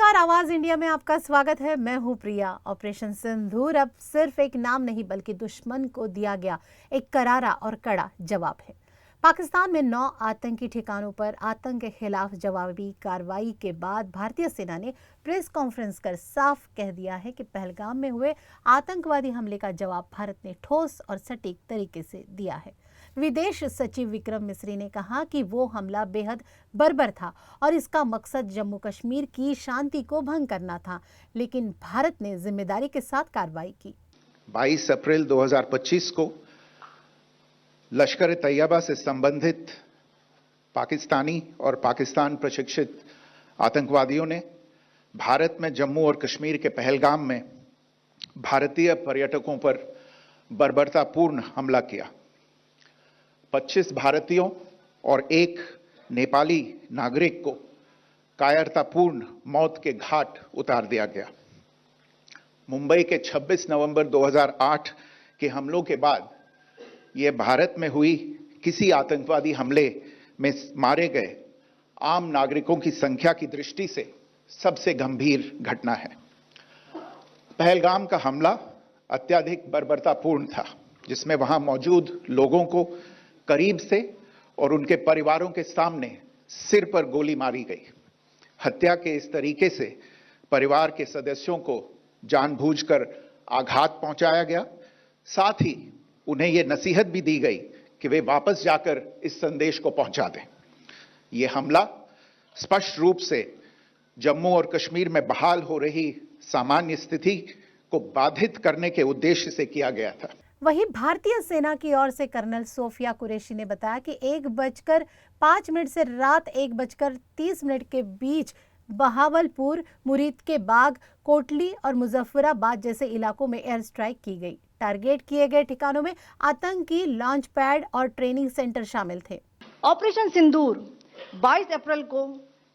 नमस्कार, आवाज इंडिया में आपका स्वागत है। मैं हूं प्रिया। ऑपरेशन सिंदूर अब सिर्फ एक नाम नहीं बल्कि दुश्मन को दिया गया एक करारा और कड़ा जवाब है। पाकिस्तान में 9 आतंकी ठिकानों पर आतंक के खिलाफ जवाबी कार्रवाई के बाद भारतीय सेना ने प्रेस कॉन्फ्रेंस कर साफ कह दिया है कि पहलगाम में हुए आतंकवादी हमले का जवाब भारत ने ठोस और सटीक तरीके से दिया है। विदेश सचिव विक्रम मिस्री ने कहा कि वो हमला बेहद बर्बर था और इसका मकसद जम्मू कश्मीर की शांति को भंग करना था, लेकिन भारत ने जिम्मेदारी के साथ कार्रवाई की। 22 अप्रैल 2025 को लश्कर तैयबा से संबंधित पाकिस्तानी और पाकिस्तान प्रशिक्षित आतंकवादियों ने भारत में जम्मू और कश्मीर के पहलगाम में भारतीय पर्यटकों पर बर्बरतापूर्ण हमला किया। 25 भारतीयों और एक नेपाली नागरिक को कायरतापूर्ण मौत के घाट उतार दिया गया। मुंबई के 26 नवंबर 2008 के हमलों के बाद यह भारत में हुई किसी आतंकवादी हमले में मारे गए आम नागरिकों की संख्या की दृष्टि से सबसे गंभीर घटना है। पहलगाम का हमला अत्यधिक बर्बरतापूर्ण था, जिसमें वहां मौजूद लोगों को करीब से और उनके परिवारों के सामने सिर पर गोली मारी गई। हत्या के इस तरीके से परिवार के सदस्यों को जानबूझकर आघात पहुंचाया गया। साथ ही उन्हें यह नसीहत भी दी गई कि वे वापस जाकर इस संदेश को पहुंचा दें। यह हमला स्पष्ट रूप से जम्मू और कश्मीर में बहाल हो रही सामान्य स्थिति को बाधित करने के उद्देश्य से किया गया था। वहीं भारतीय सेना की ओर से कर्नल सोफिया कुरैशी ने बताया कि 1:05 से रात 1:30 के बीच बहावलपुर, मुरीद के बाग, कोटली और मुजफ्फराबाद जैसे इलाकों में एयर स्ट्राइक की गई। टारगेट किए गए ठिकानों में आतंकी लॉन्च पैड और ट्रेनिंग सेंटर शामिल थे। ऑपरेशन सिंदूर 22 अप्रैल को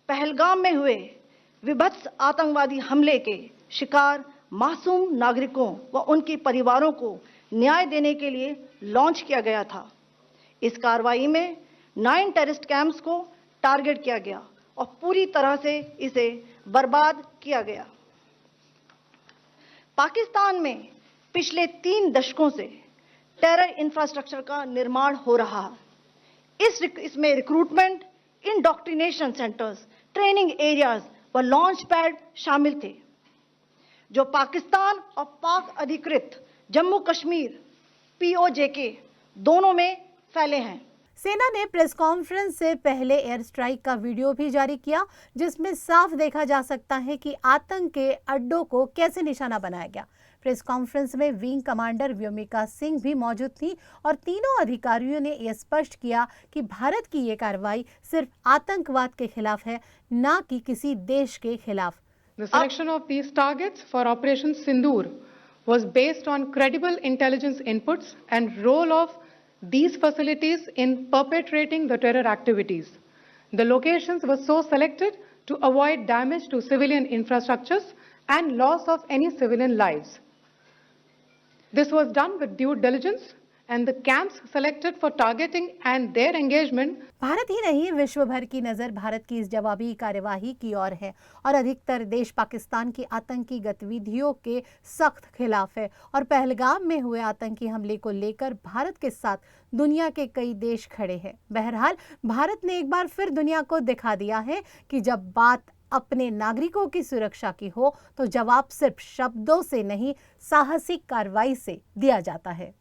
पहलगाम में हुए विभत्स आतंकवादी हमले के शिकार मासूम नागरिकों व उनके परिवारों को न्याय देने के लिए लॉन्च किया गया था। इस कार्रवाई में 9 टेररिस्ट कैंप्स को टारगेट किया गया और पूरी तरह से इसे बर्बाद किया गया। पाकिस्तान में पिछले 3 दशकों से टेरर इंफ्रास्ट्रक्चर का निर्माण हो रहा है। इसमें recruitment, indoctrination centres, training areas व लॉन्च पैड शामिल थे, जो पाकिस्तान और पाक अधिकृत जम्मू कश्मीर POJK दोनों में फैले हैं। सेना ने प्रेस कॉन्फ्रेंस से पहले एयर स्ट्राइक का वीडियो भी जारी किया, जिसमें साफ देखा जा सकता है कि आतंक के अड्डों को कैसे निशाना बनाया गया। प्रेस कॉन्फ्रेंस में विंग कमांडर व्योमिका सिंह भी मौजूद थी और तीनों अधिकारियों ने यह स्पष्ट किया कि भारत की ये कार्रवाई सिर्फ आतंकवाद के खिलाफ है, न कि किसी देश के खिलाफ। The selection of these targets for Operation Sindoor was based on credible intelligence inputs and role of these facilities in perpetrating the terror activities. The locations were so selected to avoid damage to civilian infrastructures and loss of any civilian lives. This was done with due diligence and the camps selected for targeting and their engagement. Bharat ही नहीं, विश्व भर की नजर भारत की इस जवाबी कार्यवाही की ओर है और अधिकतर देश पाकिस्तान की आतंकी गतिविधियों के सख्त खिलाफ है और पहलगाम में हुए आतंकी हमले को लेकर भारत के साथ दुनिया के कई देश खड़े हैं। बहरहाल भारत ने एक बार फिर दुनिया को दिखा दिया है कि जब बात अपने नागरिकों की सुरक्षा की हो तो जवाब सिर्फ शब्दों से नहीं, साहसिक कार्रवाई से दिया जाता है।